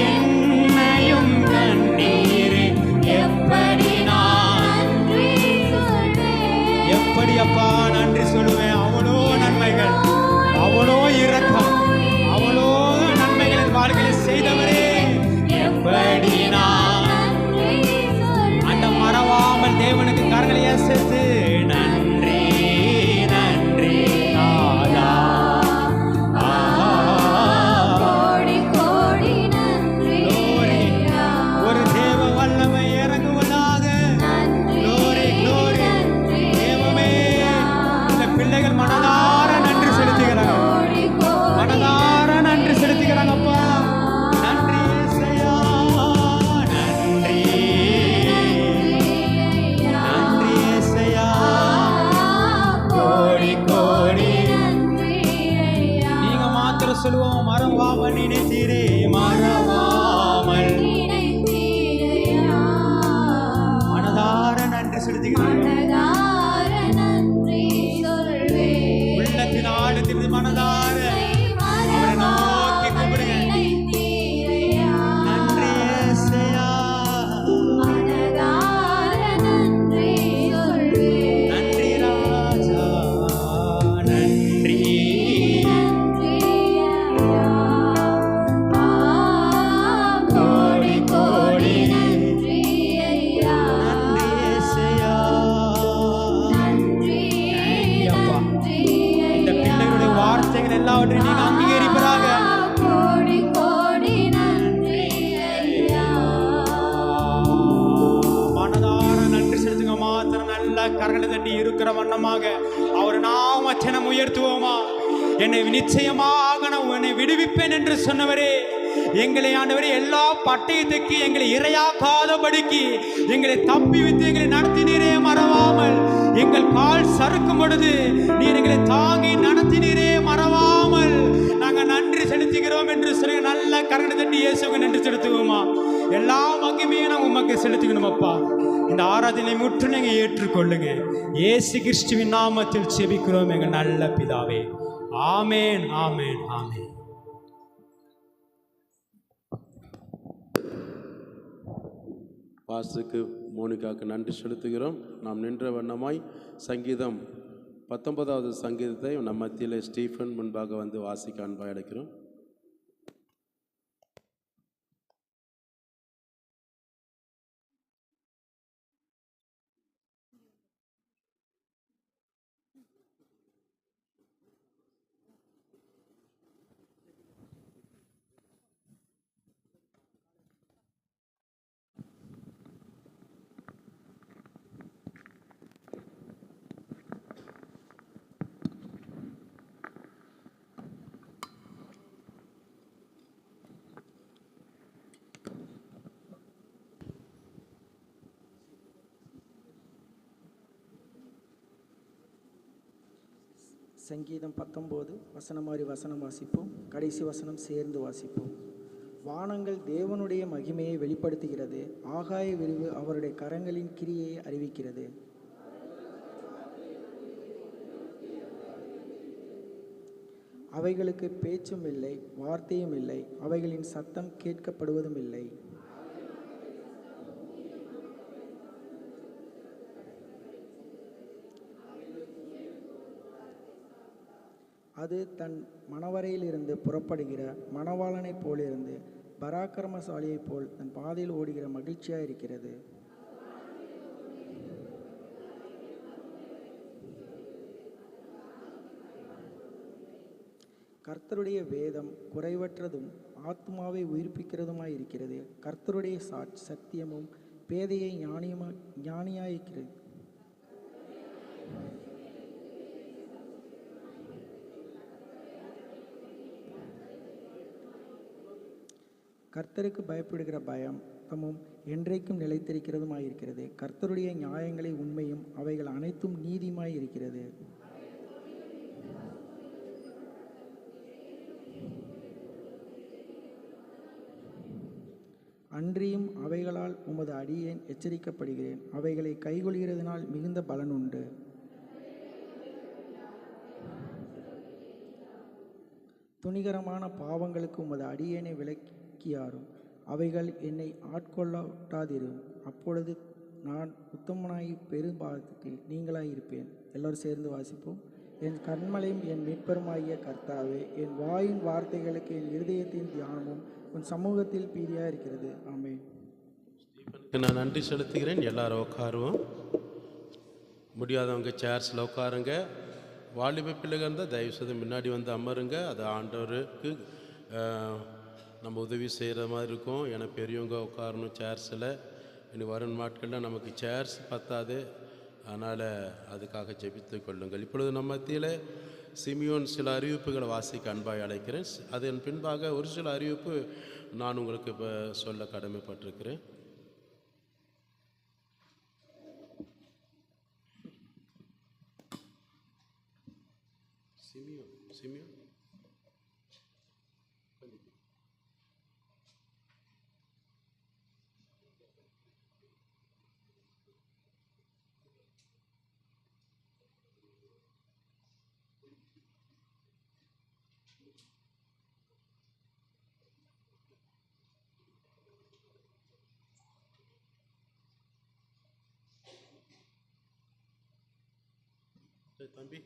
என்னையும் கண்டீரே எப்படி நான் எப்படி அப்பா நன்றி சொல்லுவேன் அவ்வளோ நன்மைகள் அவ்வளோ இரக்கம் அவ்வளோ நன்மைகள் என் வாழ்க்கையில் செய்தவரே எப்படி நான் அந்த மறவாமல் தேவனுக்கு கரங்களை சேர்த்து நன்றி நன்றி நாதா Glory. ஒரு தேவ வல்லமை இறங்குவதாக Glory, glory. தேவமே இந்த பிள்ளைகள் மனதார நன்றி செலுத்துகிறாங்க மனதார நன்றி செலுத்துகிறாங்க அப்பா நன்றி ஏசையா நன்றி நன்றி ஏசையா கோடி கோடி நீங்க மாத்திரம் சொல்லுவோம் மறவாமல் நினைத்தீரே மறவாமல் மனதார நன்றி செலுத்துகிறாங்க உள்ளத்தின் ஆழத்திலிருந்து மனதார அவரை நோக்கி கூப்பிடுங்க நன்றி ஏசையா நன்றி ராஜா நன்றி எல்லாவற்றையும் நீங்க அங்கீகரிப்பதாக. கோடி கோடி நன்றி ஐயா. மனதார நன்றி செலுத்துங்க. மாத்திரம் நல்ல கரங்களை தட்டி இருக்கிற வண்ணமாக அவர் நாமச்சனம் உயர்த்துவோமா. என்னை நிச்சயமாக நான் உன்னை விடுவிப்பேன் என்று சொன்னவரே, எங்களை ஆண்டவரே எல்லா பட்டயத்துக்கு எங்களை இரையாக்காதபடிக்கு எங்களை தப்பி வைத்து எங்களை நடத்தினீரே மறவாமல். எங்கள் கால் சறுக்கும் பொழுது நீர் எங்களை தாங்கி நடத்தினீரே மறவாமல். நாங்கள் நன்றி செலுத்துகிறோம் என்று சொல்லி நல்ல கரங்களை தட்டி இயேசுவுக்கு நன்றி செலுத்துவோமா. எல்லா மகிமையும் நாம் உமக்கு செலுத்துக்கணும் அப்பா. இந்த ஆராதனை முற்று நீங்கள் ஏற்றுக்கொள்ளுங்க. இயேசு கிறிஸ்துவின் நாமத்தில் செபிக்கிறோம் எங்கள் நல்ல பிதாவே. ஆமேன், ஆமேன், ஆமேன். பாஸ்டருக்கு மோனிகாவுக்கு நன்றி செலுத்துகிறோம். நாம் நின்ற வண்ணமாய் சங்கீதம் 19வது சங்கீதத்தை நம் மத்தியில் ஸ்டீஃபன் முன்பாக வந்து வாசிக்க அன்பாக அழைக்கிறோம். சங்கீதம் 19 வசனம் மாதிரி வசனம் வாசிப்போம். கடைசி வசனம் சேர்ந்து வாசிப்போம். வானங்கள் தேவனுடைய மகிமையை வெளிப்படுத்துகிறது, ஆகாய விரிவு அவருடைய கரங்களின் கிரியையை அறிவிக்கிறது. அவைகளுக்கு பேச்சும் இல்லை, வார்த்தையும் இல்லை, அவைகளின் சத்தம் கேட்கப்படுவதும் இல்லை. அது தன் மணவரையிலிருந்து புறப்படுகிற மணவாளனைப் போலிருந்து பராக்கிரமசாலியைப் போல் தன் பாதையில் ஓடுகிற மகிழ்ச்சியாக இருக்கிறது. கர்த்தருடைய வேதம் குறைவற்றதும் ஆத்மாவை உயிர்ப்பிக்கிறதுமாய் இருக்கிறது. கர்த்தருடைய சத்தியமும் பேதையை ஞானியாயிருக்கிறது. கர்த்தருக்கு பயப்படுகிற பயம் தமும் என்றைக்கும் நிலைத்திருக்கிறதுமாயிருக்கிறது. கர்த்தருடைய நியாயங்களை உண்மையும் அவைகள் அனைத்தும் நீதியுமாய் இருக்கிறது. அன்றியும் அவைகளால் உமது அடியேன் எச்சரிக்கப்படுகிறேன். அவைகளை கைகொள்கிறதுனால் மிகுந்த பலன் உண்டு. துணிகரமான பாவங்களுக்கு உமது அடியேனை விலக்கியாரும். அவைகள் என்னை ஆட்கொள்ளாதிரும். அப்பொழுது நான் உத்தமனாகி பெரும்பாவத்துக்கு நீங்களாயிருப்பேன். எல்லோரும் சேர்ந்து வாசிப்போம். என் கண்மலையும் என் மீட்பருமாகிய கர்த்தாவே, என் வாயின் வார்த்தைகளுக்கு என் இருதயத்தின் தியானமும் உன் சமூகத்தில் பீதியாக இருக்கிறது. ஆமென். நான் நன்றி செலுத்துகிறேன். எல்லாரும் உட்காருவோம். முடியாதவங்க சேர்ஸில் உட்காருங்க. வாலிப பிள்ளைகள் இருந்தால் தயவுசெய்து முன்னாடி வந்து அமருங்க. அது ஆண்டவருக்கு நம்ம உதவி செய்கிற மாதிரி இருக்கும். ஏன்னா பெரியவங்க உட்காரணும் சேர்ஸில். இனி வரும் நாட்களில் நமக்கு சேர்ஸ் பத்தாது. அதனால் அதுக்காக ஜெபித்து கொள்ளுங்கள். இப்பொழுது நம்ம மத்தியில் சிமியோன் சில அறிவிப்புகளை வாசிக்க அன்பாய் அழைக்கிறேன். அதன் பின்பாக ஒரு சில அறிவிப்பு நான் உங்களுக்கு இப்போ சொல்ல கடமைப்பட்டிருக்கிறேன். சிமியோன் தம்பி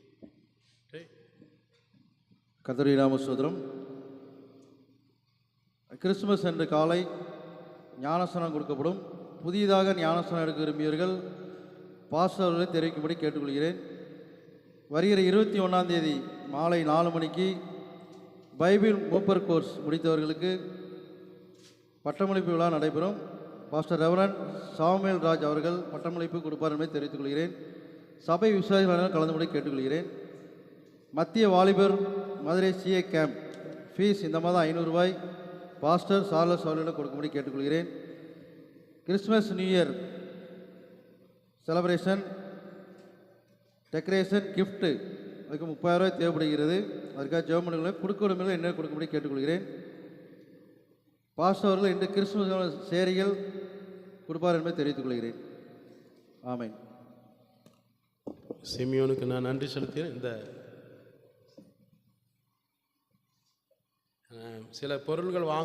கர்த்தருடைய நாம ஸ்தோத்திரம். கிறிஸ்துமஸ் அன்று காலை ஞானஸ்நானம் கொடுக்கப்படும். புதியதாக ஞானஸ்நானம் எடுக்க விரும்பியவர்கள் பாஸ்டர் அவர்களை தெரிவிக்கும்படி கேட்டுக்கொள்கிறேன். வருகிற 21ஆம் தேதி மாலை 4 மணிக்கு பைபிள் மூப்பர் கோர்ஸ் முடித்தவர்களுக்கு பட்டமளிப்பு விழா நடைபெறும். பாஸ்டர் ரெவரண்ட் சாமுவேல் ராஜ் அவர்கள் பட்டமளிப்பு கொடுப்பார் என்பதை தெரிவித்துக் கொள்கிறேன். சபை விசுவாசிகள் கலந்துபடி கேட்டுக்கொள்கிறேன். மத்திய வாலிபர் மதுரை சிஏ கேம்ப் ஃபீஸ் இந்த மாதம் 500 ரூபாய் பாஸ்டர் சார்லஸ் அவர்களிடம் கொடுக்கும்படி கேட்டுக்கொள்கிறேன். Christmas new year celebration decoration gift அதுக்கு 30,000 ரூபாய் தேவைப்படுகிறது. அதுக்காக ஜெர்மனிகளை கொடுக்கணும் என்ன கொடுக்கும்படி கேட்டுக்கொள்கிறேன். பாஸ்டர் அவர்கள் இன்று கிறிஸ்துமஸ் சேரிகள் கொடுப்பார் என்பதை தெரிவித்துக் கொள்கிறேன். ஆமென். சிமியோனுக்கு நான் நன்றி செலுத்துகிறேன். இந்த சில பொருள்கள் வாங்க